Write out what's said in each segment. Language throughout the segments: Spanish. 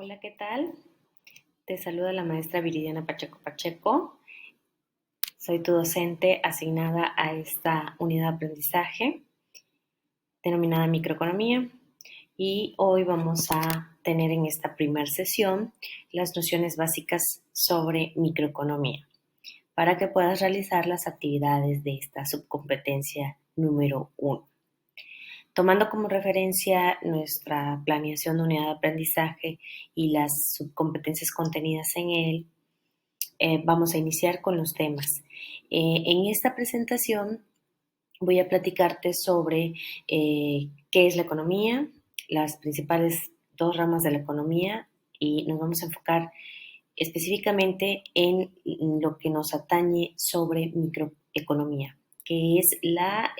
Hola, ¿qué tal? Te saluda la maestra Viridiana Pacheco Pacheco. Soy tu docente asignada a esta unidad de aprendizaje denominada microeconomía y hoy vamos a tener en esta primera sesión las nociones básicas sobre microeconomía para que puedas realizar las actividades de esta subcompetencia número 1. Tomando como referencia nuestra planeación de unidad de aprendizaje y las subcompetencias contenidas en él, vamos a iniciar con los temas. En esta presentación voy a platicarte sobre qué es la economía, las principales dos ramas de la economía y nos vamos a enfocar específicamente en lo que nos atañe sobre microeconomía, que es la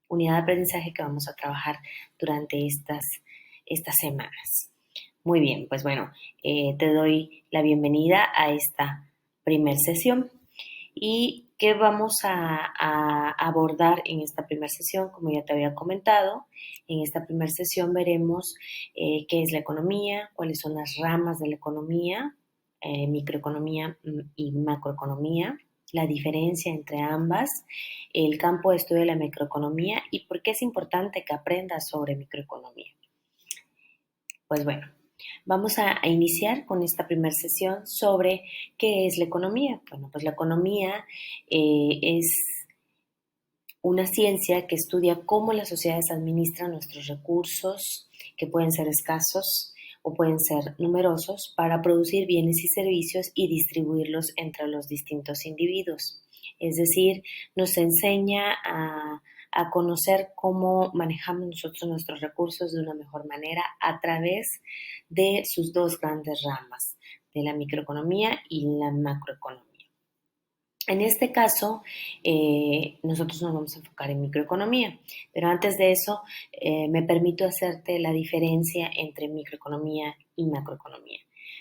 unidad de aprendizaje que vamos a trabajar durante estas semanas. Muy bien, pues bueno, te doy la bienvenida a esta primer sesión. ¿Y qué vamos a abordar en esta primera sesión? Como ya te había comentado, en esta primera sesión veremos qué es la economía, cuáles son las ramas de la economía, microeconomía y macroeconomía, la diferencia entre ambas, el campo de estudio de la microeconomía y por qué es importante que aprendas sobre microeconomía. Pues bueno, vamos a iniciar con esta primera sesión sobre qué es la economía. Bueno, pues la economía es una ciencia que estudia cómo las sociedades administran nuestros recursos, que pueden ser escasos o pueden ser numerosos, para producir bienes y servicios y distribuirlos entre los distintos individuos. Es decir, nos enseña a conocer cómo manejamos nosotros nuestros recursos de una mejor manera a través de sus dos grandes ramas, de la microeconomía y la macroeconomía. En este caso, nosotros nos vamos a enfocar en microeconomía, pero antes de eso, me permito hacerte la diferencia entre microeconomía y macroeconomía.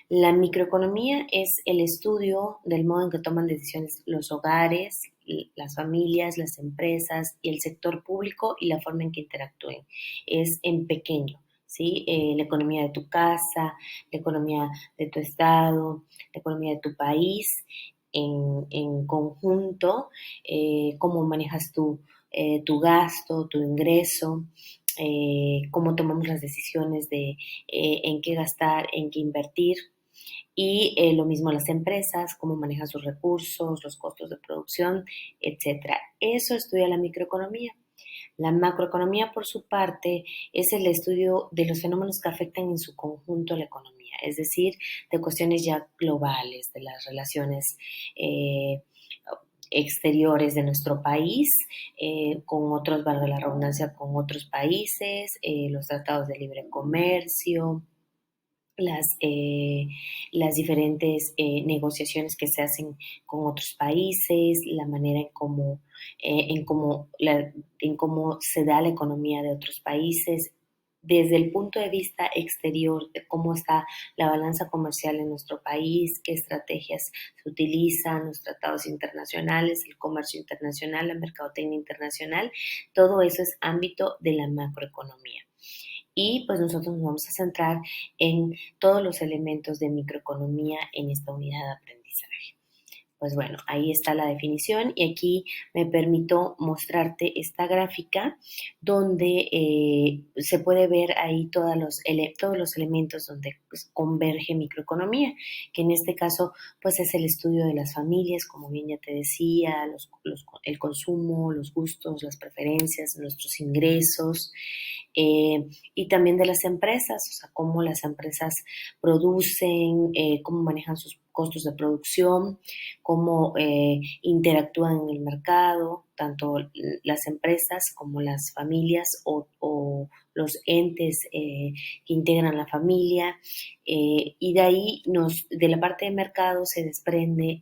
La microeconomía es el estudio del modo en que toman decisiones los hogares, las familias, las empresas y el sector público y la forma en que interactúen. Es en pequeño, ¿sí? La economía de tu casa, la economía de tu estado, la economía de tu país en conjunto, cómo manejas tu gasto, tu ingreso, cómo tomamos las decisiones de en qué gastar, en qué invertir. Y lo mismo las empresas, cómo manejan sus recursos, los costos de producción, etcétera. Eso estudia la microeconomía. La macroeconomía, por su parte, es el estudio de los fenómenos que afectan en su conjunto la economía, es decir, de cuestiones ya globales, de las relaciones exteriores de nuestro país con otros, valga la redundancia, con otros países, los tratados de libre comercio, las diferentes negociaciones que se hacen con otros países, la manera en cómo se da la economía de otros países, desde el punto de vista exterior, de cómo está la balanza comercial en nuestro país, qué estrategias se utilizan, los tratados internacionales, el comercio internacional, la mercadotecnia internacional, todo eso es ámbito de la macroeconomía. Y pues nosotros nos vamos a centrar en todos los elementos de microeconomía en esta unidad de aprendizaje. Pues bueno, ahí está la definición y aquí me permito mostrarte esta gráfica donde se puede ver ahí todos los elementos donde pues, converge microeconomía, que en este caso pues es el estudio de las familias, como bien ya te decía, el consumo, los gustos, las preferencias, nuestros ingresos, y también de las empresas, o sea, cómo las empresas producen, cómo manejan sus costos de producción, cómo interactúan en el mercado, tanto las empresas como las familias o los entes que integran la familia. Y de ahí, de la parte de mercado se desprende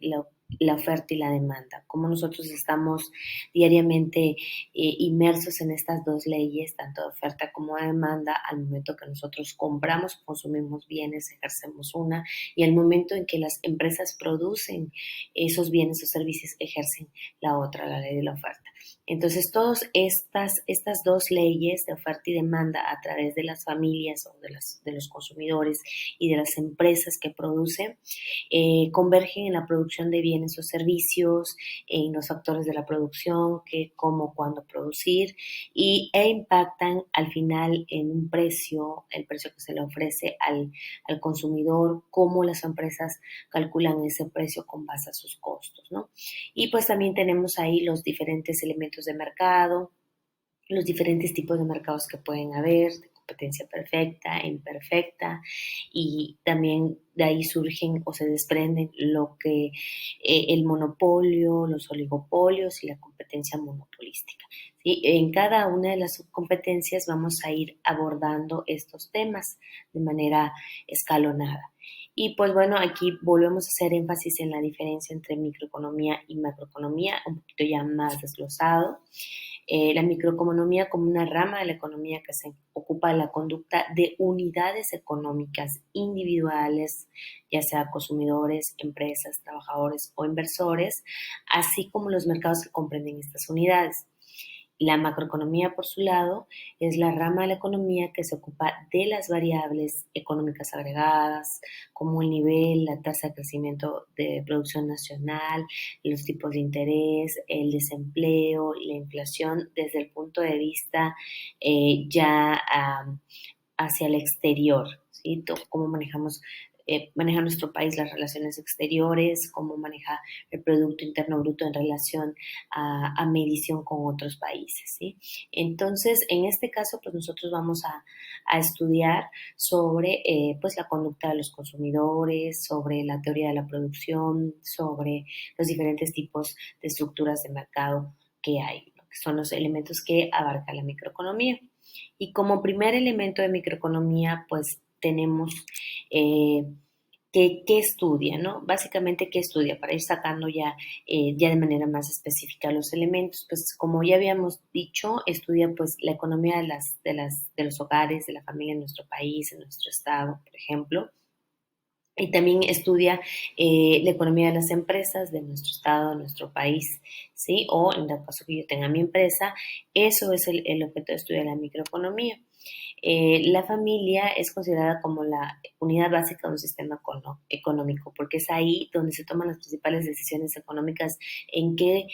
la oferta y la demanda, cómo nosotros estamos diariamente inmersos en estas dos leyes, tanto de oferta como de demanda, al momento que nosotros compramos, consumimos bienes, ejercemos una, y al momento en que las empresas producen esos bienes o servicios, ejercen la otra, la ley de la oferta. Entonces, todas estas dos leyes de oferta y demanda a través de las familias o de los consumidores y de las empresas que producen, convergen en la producción de bienes o servicios, en los factores de la producción, qué, cómo, cuándo producir, e impactan al final en un precio, el precio que se le ofrece al consumidor, cómo las empresas calculan ese precio con base a sus costos, ¿no? Y pues también tenemos ahí los diferentes elementos de mercado, los diferentes tipos de mercados que pueden haber, de competencia perfecta, imperfecta, y también de ahí surgen o se desprenden lo que el monopolio, los oligopolios y la competencia monopolística. ¿Sí? En cada una de las subcompetencias vamos a ir abordando estos temas de manera escalonada. Y pues bueno, aquí volvemos a hacer énfasis en la diferencia entre microeconomía y macroeconomía, un poquito ya más desglosado. La microeconomía como una rama de la economía que se ocupa de la conducta de unidades económicas individuales, ya sea consumidores, empresas, trabajadores o inversores, así como los mercados que comprenden estas unidades. La macroeconomía, por su lado, es la rama de la economía que se ocupa de las variables económicas agregadas, como el nivel, la tasa de crecimiento de producción nacional, los tipos de interés, el desempleo, la inflación, desde el punto de vista ya hacia el exterior, ¿sí? Cómo maneja nuestro país las relaciones exteriores, cómo maneja el Producto Interno Bruto en relación a medición con otros países, ¿sí? Entonces, en este caso, pues nosotros vamos a estudiar sobre pues la conducta de los consumidores, sobre la teoría de la producción, sobre los diferentes tipos de estructuras de mercado que hay, ¿no? Que son los elementos que abarca la microeconomía. Y como primer elemento de microeconomía, pues tenemos eh, qué estudia, ¿no? Básicamente, ¿qué estudia? Para ir sacando ya de manera más específica los elementos, pues como ya habíamos dicho, estudia pues la economía de los hogares, de la familia en nuestro país, en nuestro estado, por ejemplo. Y también estudia la economía de las empresas de nuestro estado, de nuestro país, ¿sí? O en el caso que yo tenga mi empresa, eso es el objeto de estudio de la microeconomía. La familia es considerada como la unidad básica de un sistema económico, porque es ahí donde se toman las principales decisiones económicas en qué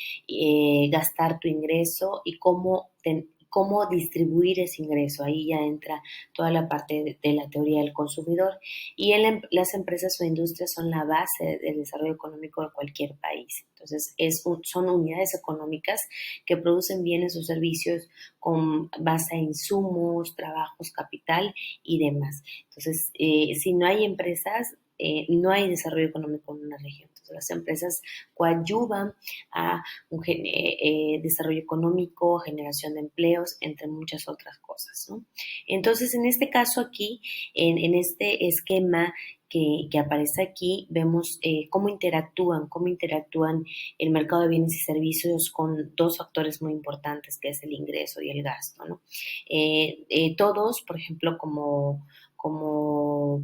gastar tu ingreso y cómo distribuir ese ingreso. Ahí ya entra toda la parte de la teoría del consumidor. Y las empresas o industrias son la base del desarrollo económico de cualquier país. Entonces, son unidades económicas que producen bienes o servicios con base a insumos, trabajos, capital y demás. Entonces, si no hay empresas, no hay desarrollo económico en una región. Entonces, las empresas coadyuvan a un desarrollo económico, generación de empleos, entre muchas otras cosas, ¿no? Entonces, en este caso aquí, en este esquema que aparece aquí, vemos cómo interactúan el mercado de bienes y servicios con dos factores muy importantes, que es el ingreso y el gasto, ¿no? Todos, por ejemplo, como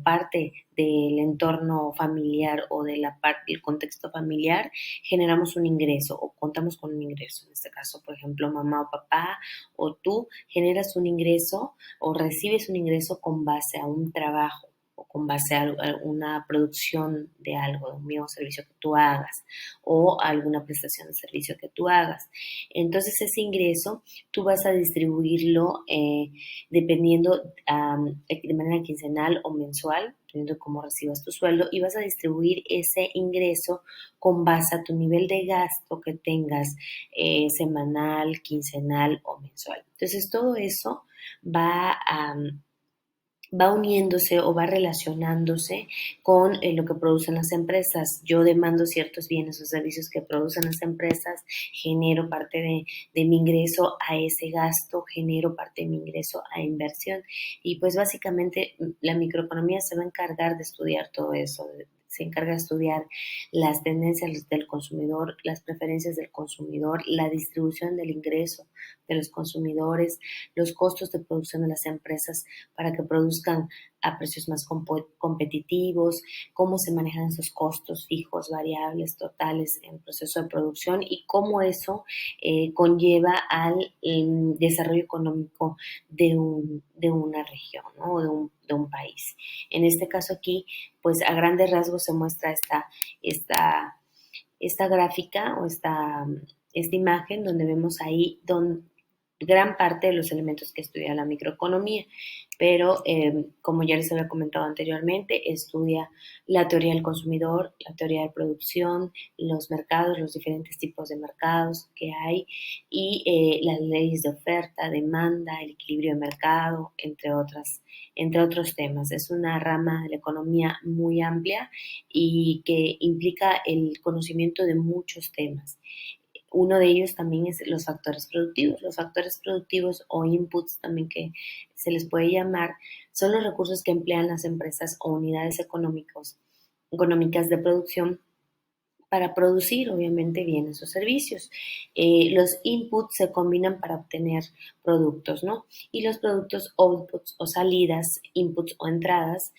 parte del entorno familiar o de del contexto familiar, generamos un ingreso o contamos con un ingreso. En este caso, por ejemplo, mamá o papá o tú generas un ingreso o recibes un ingreso con base a un trabajo o con base a una producción de algo, de un bien o servicio que tú hagas o alguna prestación de servicio que tú hagas. Entonces ese ingreso tú vas a distribuirlo dependiendo de manera quincenal o mensual, dependiendo de cómo recibas tu sueldo, y vas a distribuir ese ingreso con base a tu nivel de gasto que tengas semanal, quincenal o mensual. Entonces todo eso va a va uniéndose o va relacionándose con lo que producen las empresas. Yo demando ciertos bienes o servicios que producen las empresas, genero parte de mi ingreso a ese gasto, genero parte de mi ingreso a inversión. Y pues básicamente la microeconomía se va a encargar de estudiar todo eso, se encarga de estudiar las tendencias del consumidor, las preferencias del consumidor, la distribución del ingreso de los consumidores, los costos de producción de las empresas para que produzcan a precios más competitivos, cómo se manejan esos costos fijos, variables, totales en el proceso de producción y cómo eso conlleva al desarrollo económico de una región, ¿no? De un país. En este caso aquí, pues a grandes rasgos se muestra esta gráfica o esta imagen donde vemos ahí gran parte de los elementos que estudia la microeconomía, pero como ya les había comentado anteriormente, estudia la teoría del consumidor, la teoría de producción, los mercados, los diferentes tipos de mercados que hay y las leyes de oferta, demanda, el equilibrio de mercado, entre otros temas. Es una rama de la economía muy amplia y que implica el conocimiento de muchos temas. Uno de ellos también es los factores productivos. Los factores productivos o inputs también que se les puede llamar son los recursos que emplean las empresas o unidades económicas de producción para producir, obviamente, bienes o servicios. Los inputs se combinan para obtener productos, ¿no? Y los productos, outputs o salidas, inputs o entradas,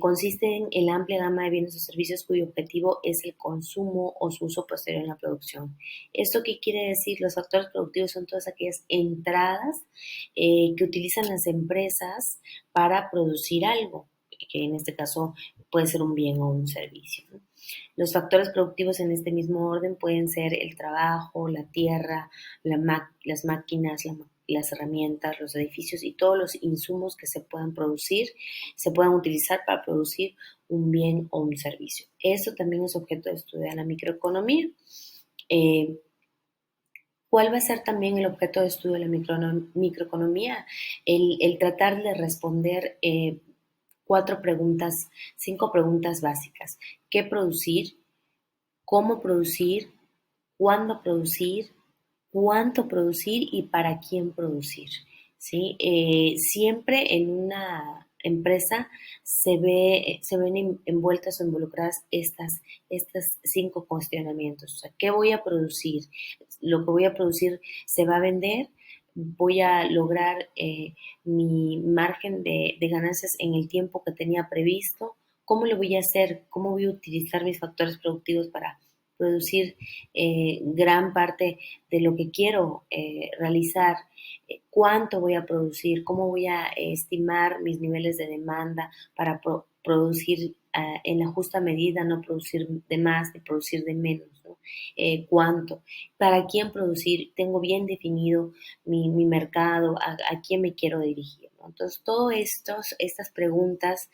consisten en la amplia gama de bienes o servicios cuyo objetivo es el consumo o su uso posterior en la producción. ¿Esto qué quiere decir? Los factores productivos son todas aquellas entradas que utilizan las empresas para producir algo, que en este caso puede ser un bien o un servicio, ¿no? Los factores productivos en este mismo orden pueden ser el trabajo, la tierra, las máquinas, las herramientas, los edificios y todos los insumos que se puedan producir, se puedan utilizar para producir un bien o un servicio. Eso también es objeto de estudio de la microeconomía. ¿Cuál va a ser también el objeto de estudio de la microeconomía? El tratar de responder 5 preguntas básicas. ¿Qué producir? ¿Cómo producir? ¿Cuándo producir? ¿Cuánto producir? ¿Y para quién producir? ¿Sí? Siempre en una empresa se ven envueltas o involucradas estas 5 cuestionamientos. O sea, ¿qué voy a producir? ¿Lo que voy a producir se va a vender? ¿Voy a lograr mi margen de ganancias en el tiempo que tenía previsto? ¿Cómo lo voy a hacer? ¿Cómo voy a utilizar mis factores productivos para producir gran parte de lo que quiero realizar? ¿Cuánto voy a producir? ¿Cómo voy a estimar mis niveles de demanda para producir en la justa medida, no producir de más ni producir de menos, ¿no? ¿Cuánto? ¿Para quién producir? Tengo bien definido mi mercado, a quién me quiero dirigir, ¿no? Entonces, todas estas preguntas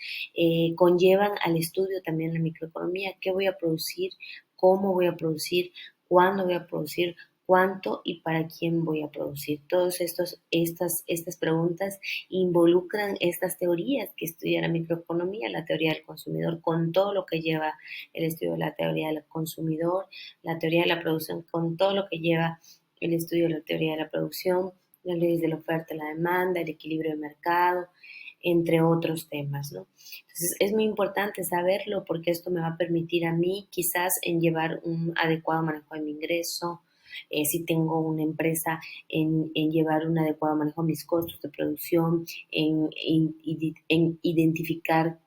conllevan al estudio también de la microeconomía. ¿Qué voy a producir? ¿Cómo voy a producir? ¿Cuándo voy a producir? ¿Cuánto y para quién voy a producir? Todas estas preguntas involucran estas teorías que estudia la microeconomía, la teoría del consumidor, con todo lo que lleva el estudio de la teoría del consumidor, la teoría de la producción, con todo lo que lleva el estudio de la teoría de la producción, las leyes de la oferta y la demanda, el equilibrio de mercado, entre otros temas, ¿no? Entonces, es muy importante saberlo porque esto me va a permitir a mí quizás en llevar un adecuado manejo de mi ingreso, si tengo una empresa, en llevar un adecuado manejo de mis costos de producción, en identificar,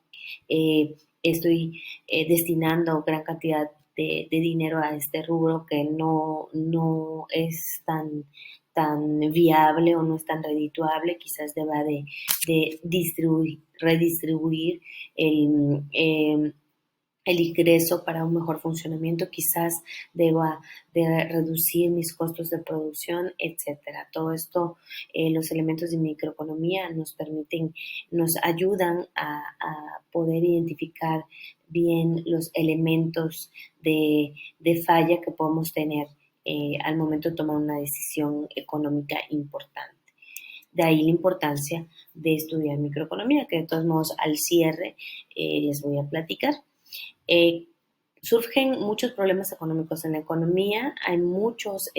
estoy destinando gran cantidad de dinero a este rubro que no es tan viable o no es tan redituable, quizás deba de redistribuir el ingreso para un mejor funcionamiento, quizás deba de reducir mis costos de producción, etcétera. Todo esto, los elementos de microeconomía nos ayudan a poder identificar bien los elementos de falla que podemos tener al momento de tomar una decisión económica importante. De ahí la importancia de estudiar microeconomía, que de todos modos al cierre les voy a platicar. Eh, Surgen muchos problemas económicos en la economía, hay muchos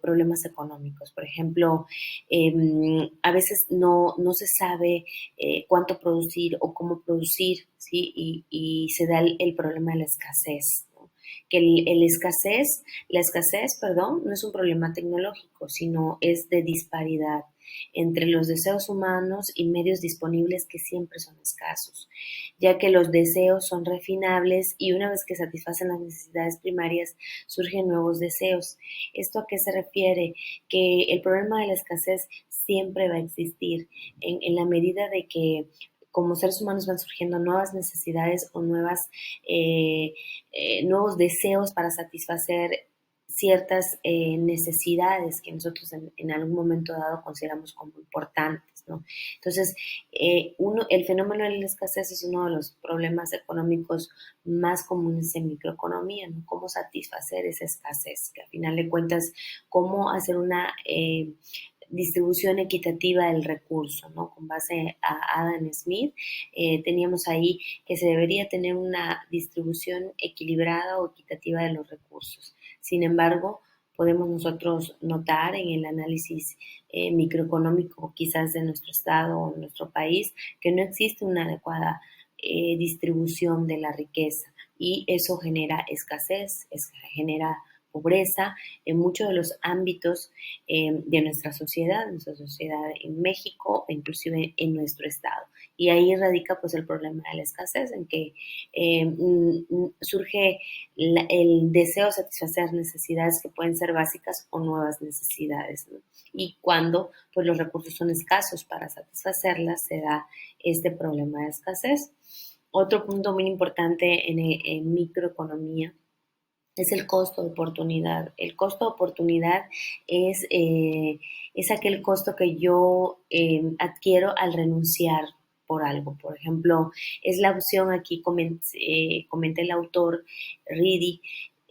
problemas económicos. Por ejemplo, a veces no se sabe cuánto producir o cómo producir, ¿sí? Y se da el problema de la escasez, ¿no? Que la escasez, perdón, no es un problema tecnológico, sino es de disparidad. entre los deseos humanos y medios disponibles que siempre son escasos, ya que los deseos son refinables y una vez que satisfacen las necesidades primarias, surgen nuevos deseos. ¿Esto a qué se refiere? Que el problema de la escasez siempre va a existir en la medida de que como seres humanos van surgiendo nuevas necesidades o nuevos deseos para satisfacer ciertas necesidades que nosotros en algún momento dado consideramos como importantes, ¿no? Entonces, el fenómeno de la escasez es uno de los problemas económicos más comunes en microeconomía, ¿no? Cómo satisfacer esa escasez, que al final de cuentas, cómo hacer una distribución equitativa del recurso, ¿no? Con base a Adam Smith, teníamos ahí que se debería tener una distribución equilibrada o equitativa de los recursos. Sin embargo, podemos nosotros notar en el análisis microeconómico quizás de nuestro estado o nuestro país que no existe una adecuada distribución de la riqueza y eso genera escasez, genera pobreza en muchos de los ámbitos de nuestra sociedad en México, inclusive en nuestro estado. Y ahí radica pues el problema de la escasez, en que surge el deseo de satisfacer necesidades que pueden ser básicas o nuevas necesidades, ¿no? Y cuando pues los recursos son escasos para satisfacerlas, se da este problema de escasez. Otro punto muy importante en microeconomía es el costo de oportunidad. El costo de oportunidad es aquel costo que yo adquiero al renunciar por algo. Por ejemplo, es la opción, aquí comenta el autor Reedy,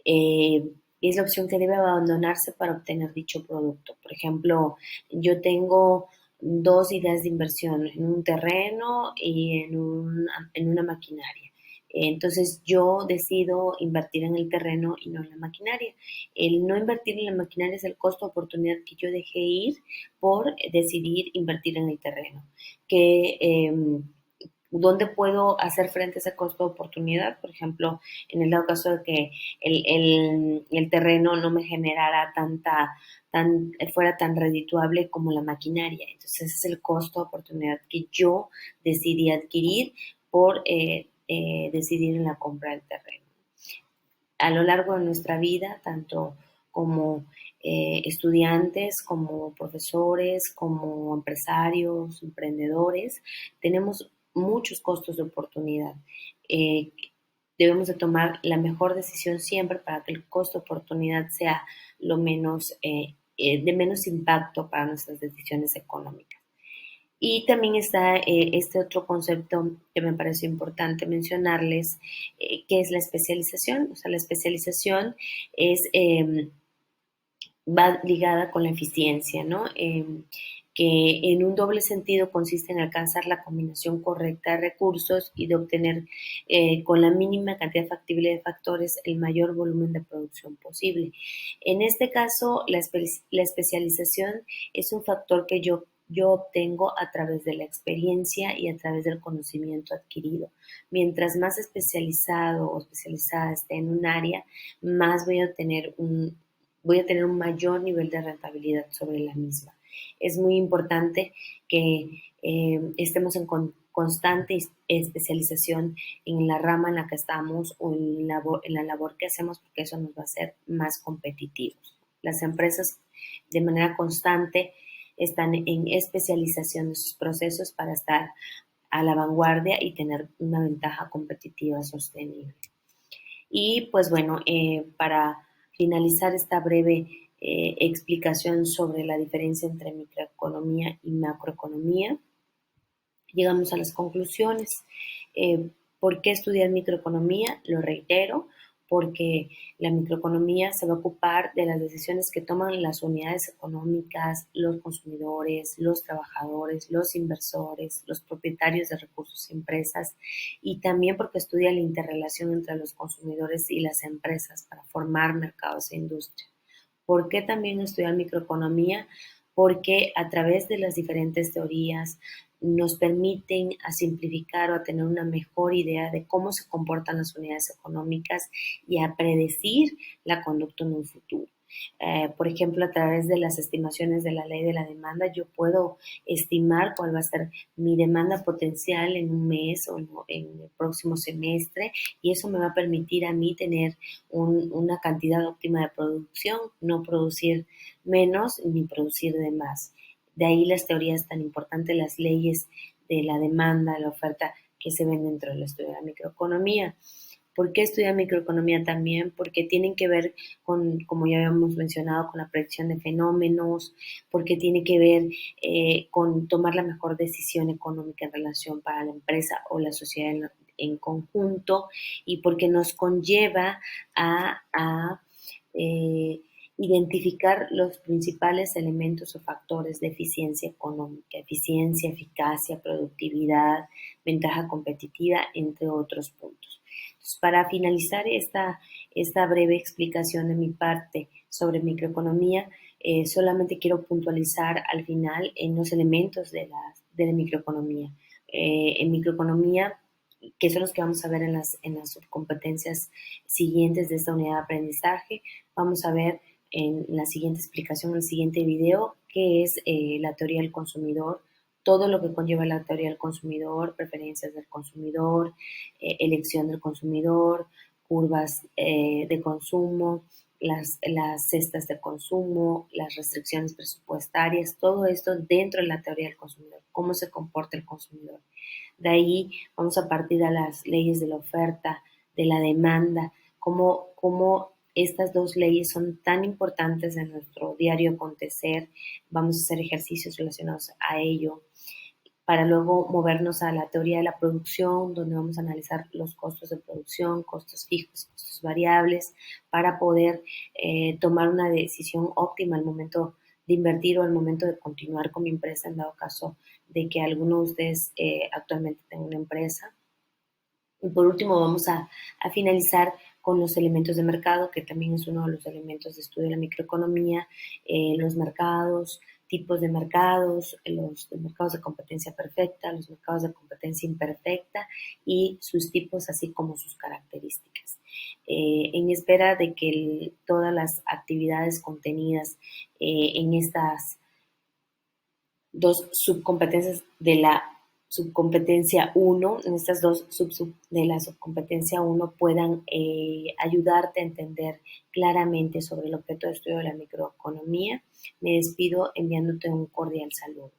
es la opción que debe abandonarse para obtener dicho producto. Por ejemplo, yo tengo dos ideas de inversión, en un terreno y en una maquinaria. Entonces yo decido invertir en el terreno y no en la maquinaria. El no invertir en la maquinaria es el costo de oportunidad que yo dejé ir por decidir invertir en el terreno. ¿Dónde puedo hacer frente a ese costo de oportunidad? Por ejemplo, en el dado caso de que el terreno no me generara fuera tan redituable como la maquinaria. Entonces, ese es el costo de oportunidad que yo decidí adquirir por decidir en la compra del terreno. A lo largo de nuestra vida, tanto como estudiantes, como profesores, como empresarios, emprendedores, tenemos muchos costos de oportunidad. Eh, Debemos de tomar la mejor decisión siempre para que el costo de oportunidad sea de menos impacto para nuestras decisiones económicas. Y también está este otro concepto que me parece importante mencionarles, que es la especialización. O sea, la especialización va ligada con la eficiencia, ¿no? Que en un doble sentido consiste en alcanzar la combinación correcta de recursos y de obtener con la mínima cantidad factible de factores el mayor volumen de producción posible. En este caso, la especialización es un factor que yo obtengo a través de la experiencia y a través del conocimiento adquirido. Mientras más especializado o especializada esté en un área, más voy a tener un mayor nivel de rentabilidad sobre la misma. Es muy importante que estemos en constante especialización en la rama en la que estamos o en la labor que hacemos, porque eso nos va a hacer más competitivos. Las empresas de manera constante están en especialización de sus procesos para estar a la vanguardia y tener una ventaja competitiva sostenible. Y pues bueno, para finalizar esta breve explicación sobre la diferencia entre microeconomía y macroeconomía, llegamos a las conclusiones. ¿Por qué estudiar microeconomía? Lo reitero, porque la microeconomía se va a ocupar de las decisiones que toman las unidades económicas, los consumidores, los trabajadores, los inversores, los propietarios de recursos y empresas, y también porque estudia la interrelación entre los consumidores y las empresas para formar mercados e industria. ¿Por qué también estudiar microeconomía? Porque a través de las diferentes teorías nos permiten a simplificar o a tener una mejor idea de cómo se comportan las unidades económicas y a predecir la conducta en un futuro. Por ejemplo, a través de las estimaciones de la ley de la demanda, yo puedo estimar cuál va a ser mi demanda potencial en un mes o en el próximo semestre, y eso me va a permitir a mí tener una cantidad óptima de producción, no producir menos ni producir de más. De ahí las teorías tan importantes, las leyes de la demanda, la oferta que se ven dentro del estudio de la microeconomía. ¿Por qué estudiar microeconomía también? Porque tienen que ver con, como ya habíamos mencionado, con la predicción de fenómenos, porque tiene que ver con tomar la mejor decisión económica en relación para la empresa o la sociedad en conjunto, y porque nos conlleva a eh, identificar los principales elementos o factores de eficiencia económica, eficiencia, eficacia, productividad, ventaja competitiva, entre otros puntos. Entonces, para finalizar esta breve explicación de mi parte sobre microeconomía, solamente quiero puntualizar al final en los elementos de la microeconomía. En microeconomía, que son los que vamos a ver en las subcompetencias siguientes de esta unidad de aprendizaje, vamos a ver en la siguiente explicación, en el siguiente video, qué es la teoría del consumidor, todo lo que conlleva la teoría del consumidor, preferencias del consumidor, elección del consumidor, curvas de consumo, las cestas de consumo, las restricciones presupuestarias, todo esto dentro de la teoría del consumidor, cómo se comporta el consumidor. De ahí vamos a partir a las leyes de la oferta, de la demanda, cómo estas dos leyes son tan importantes en nuestro diario acontecer. Vamos a hacer ejercicios relacionados a ello para luego movernos a la teoría de la producción, donde vamos a analizar los costos de producción, costos fijos, costos variables, para poder tomar una decisión óptima al momento de invertir o al momento de continuar con mi empresa, en dado caso de que alguno de ustedes actualmente tenga una empresa. Y por último, vamos a finalizar con los elementos de mercado, que también es uno de los elementos de estudio de la microeconomía, los mercados, tipos de mercados, los mercados de competencia perfecta, los mercados de competencia imperfecta y sus tipos, así como sus características. En espera de que todas las actividades contenidas en estas dos subcompetencias de la subcompetencia 1, en estas dos de la subcompetencia 1 puedan ayudarte a entender claramente sobre el objeto de estudio de la microeconomía. Me despido enviándote un cordial saludo.